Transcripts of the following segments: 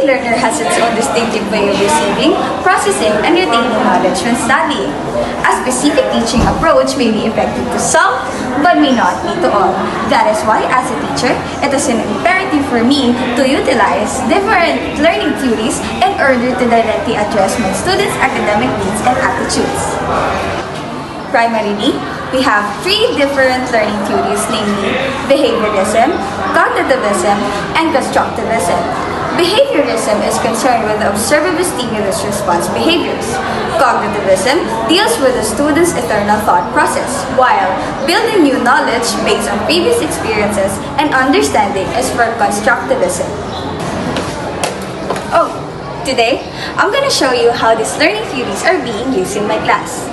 learner has its own distinctive way of receiving, processing, and retaining knowledge when studying. A specific teaching approach may be effective to some, but may not be to all. That is why, as a teacher, it is an imperative for me to utilize different learning theories in order to directly address my students' academic needs and attitudes. Primarily, we have three different learning theories, namely behaviorism, cognitivism, and constructivism. Behaviorism is concerned with the observable stimulus-response behaviors. Cognitivism deals with the student's internal thought process, while building new knowledge based on previous experiences and understanding is for constructivism. Today, I'm going to show you how these learning theories are being used in my class.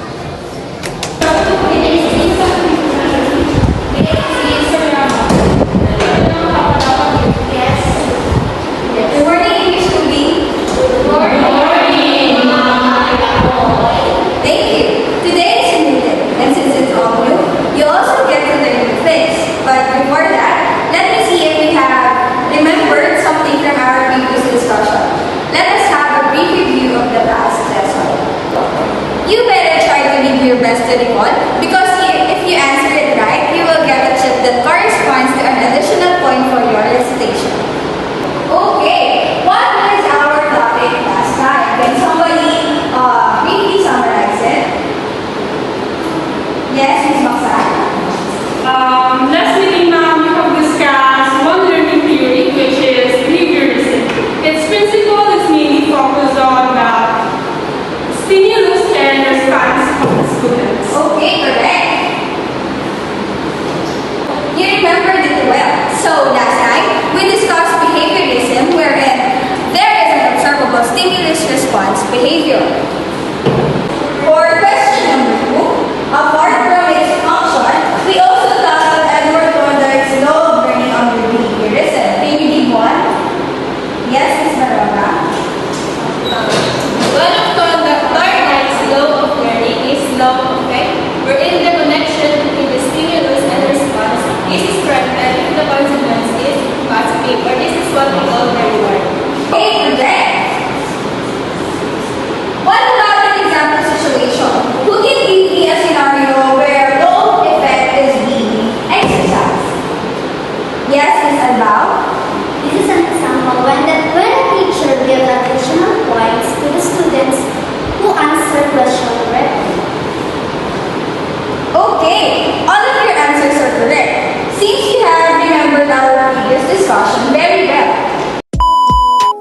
Best to recall, because if you answer it right, you will get a chip that corresponds to an additional point for your recitation. Okay, what was our topic last time? Can somebody briefly summarize it? Yes, Ms. Maksan? Last meeting, ma'am, we have discussed one learning theory, which is behaviorism. Its principle is mainly focused on the stimulus and response of the students. Okay, correct. You remembered it well. So last time, we discussed behaviorism, wherein there is an observable stimulus-response behavior. For question number 2, apart from its function, we also tackled Edward Thorndike's law of learning under behaviorism. Can you give one? Yes, Ms. Maroga? One of Thorndike's law of learning is law of effect, wherein the connection between the stimulus and response is strengthened if the consequence is positive, or this is what we call the reward. Okay, correct. What about an example situation? Who can give me a scenario where law of effect is being exercised? Yes, Ms. Albao? This is an example when a teacher gives additional points to the students who answer question correctly. Okay, all of your answers are correct. Since you have remembered our previous discussion very well.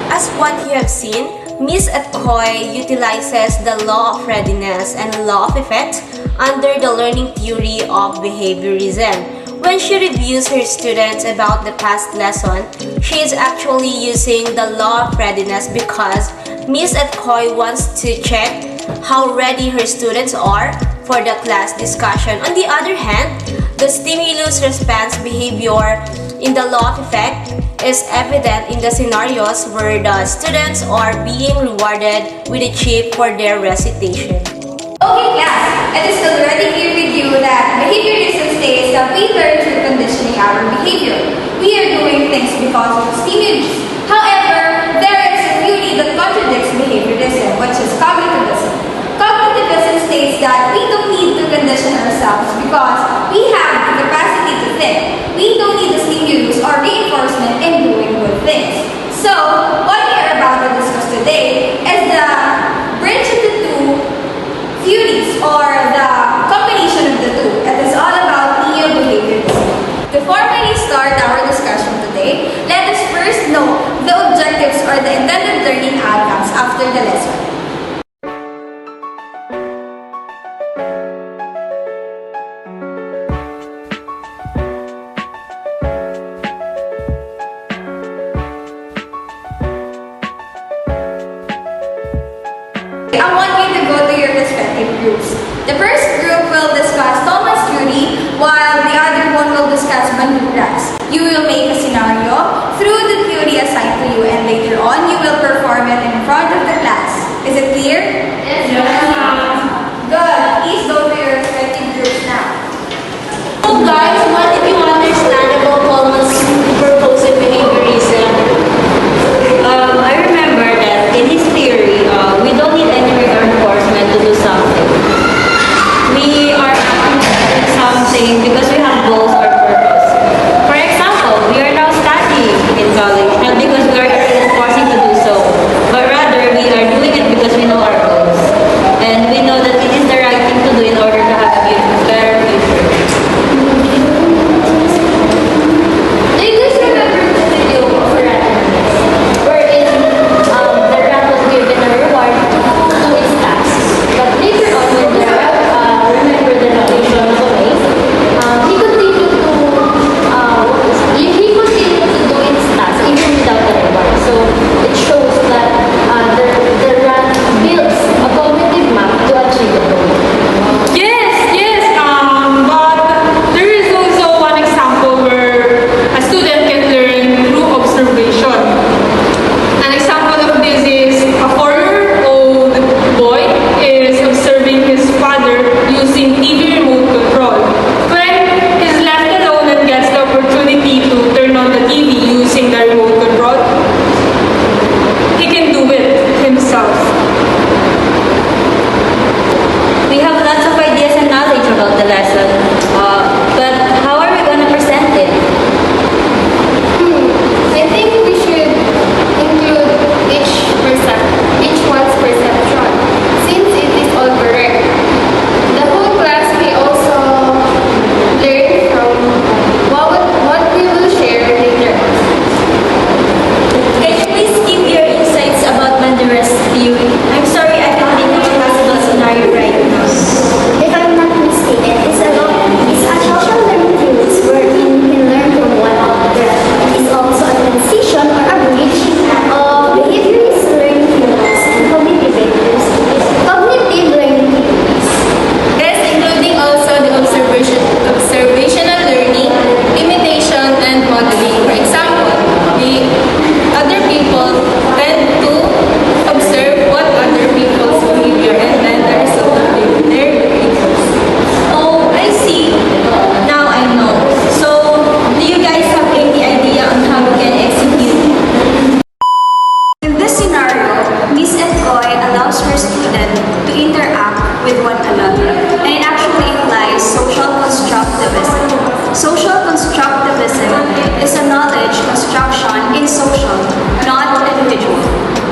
As what you have seen, Ms. Atkoy utilizes the law of readiness and law of effect under the learning theory of behaviorism. When she reviews her students about the past lesson, she is actually using the law of readiness because Ms. Atkoy wants to check how ready her students are for the class discussion. On the other hand, the stimulus response behavior in the law of effect is evident in the scenarios where the students are being rewarded with a chip for their recitation. Okay, class, it is already clear with you that behaviorism states that we learn through conditioning our behavior. We are doing things because of stimulus. However, there is a theory that contradicts behaviorism, which is cognitivism. Cognitivism states that we don't need to condition ourselves because we have the capacity to think. We don't need a stimulus or reinforcement in doing good things. So, what we are about to discuss today is the bridge of the two theories, or the combination of the two. It is all about neo-behaviorism. To formally start our discussion today, let us first know the objectives or the intended learning outcomes after the lesson. I want you to go to your respective groups. The first group will discuss Thomas' theory, while the other one will discuss Bandura's. You will make a scenario through the theory assigned to you, and later on you will perform it in front of the class. Is it clear? Yes, Good. Please go to your respective groups now. So guys, what if you understand about Coleman's purpose in behaviorism? I remember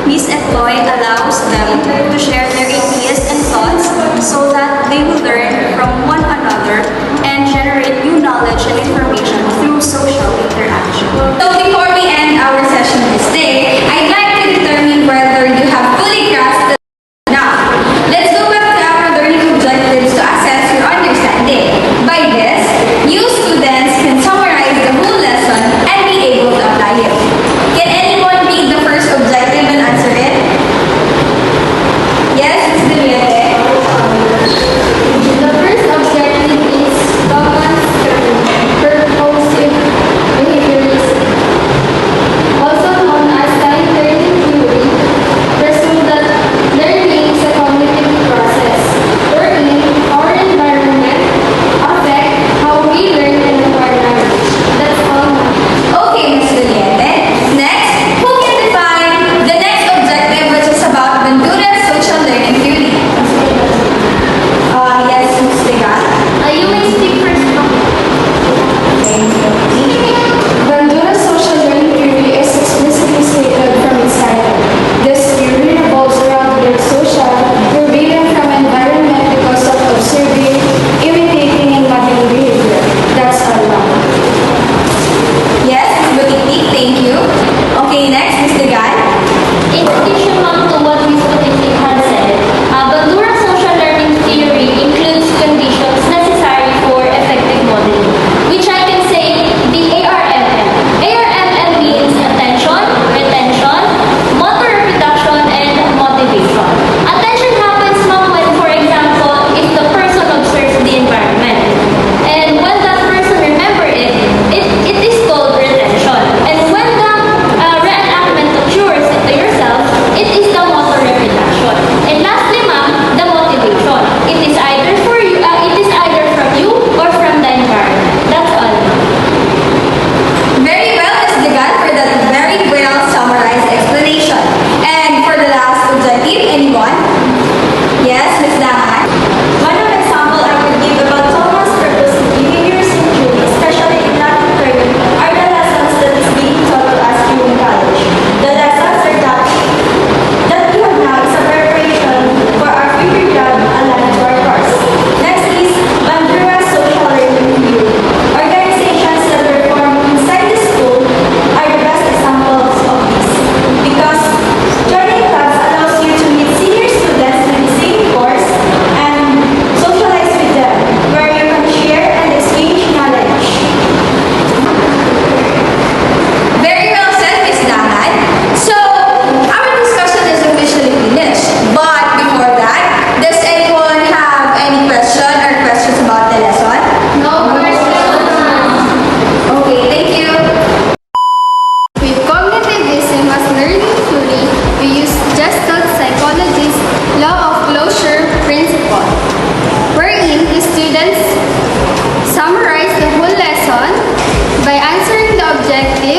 Miss Etoy allows them to share their ideas and thoughts so that they will learn from one another and generate new knowledge and information through social interaction. So before we end our session this day, I'd like to determine whether you have fully grasped the now. Let's go back to our learning objectives to assess your understanding. By this, you students can summarize the whole lesson and be able to apply it. Can anyone read the first objective and answer it? Yes, Ms. Juliette. The first objective is Thomas purposive behaviorism, also known as time learning theory, pursues that learning is a cognitive process wherein our environment affect how we learn and acquire knowledge. That's all. Okay, Ms. Juliette. Next, who can define the next objective, which is about Bandura's social learning theory? Yes, Ms. Tegal. You may speak first. Bandura's social learning theory is explicitly stated from its title. This theory revolves around learned social, revealing from environment because of observing, imitating, and modeling behavior. That's all wrong. Yes, Ms. Butiti, thank you. Okay, next, Ms. Tegal. In addition to what Ms. Patricia has said, Bandura social learning theory includes conditions necessary for effective modeling, which I can say the ARMM. ARMM means attention, retention, motor reproduction, and motivation. Attention happens when, for example, if the person observes the environment. And when that person remembers it is called retention. And when the reenactment occurs to yourself, it is the motor reproduction. And lastly, ma'am, the motivation. It is either from you or from the environment. That's all. Very well, Ms. Tegal, for that very well summarized explanation. And for the last objective, anyone? Yes, Ms. Daman. One of example I could give about Thomas' purpose behaviors in theory, especially in Latin learning, are the lessons that is being taught to us during college. The lessons are that we have now is a preparation for our future job aligned to our course. Next is Bandura's social learning theory. Organizations that were formed inside the school are the best examples of this, because joining clubs allows you to meet senior students in the same course and socialize with them, where you can share and exchange knowledge. Very well said, Ms. Daman. So, our discussion is officially finished. But before that, does anyone have any questions about the lesson? No questions. Okay, thank you. With cognitivism as learning theory, we use Gestalt psychology's law of closure principle, wherein the students summarize the whole lesson by answering the objective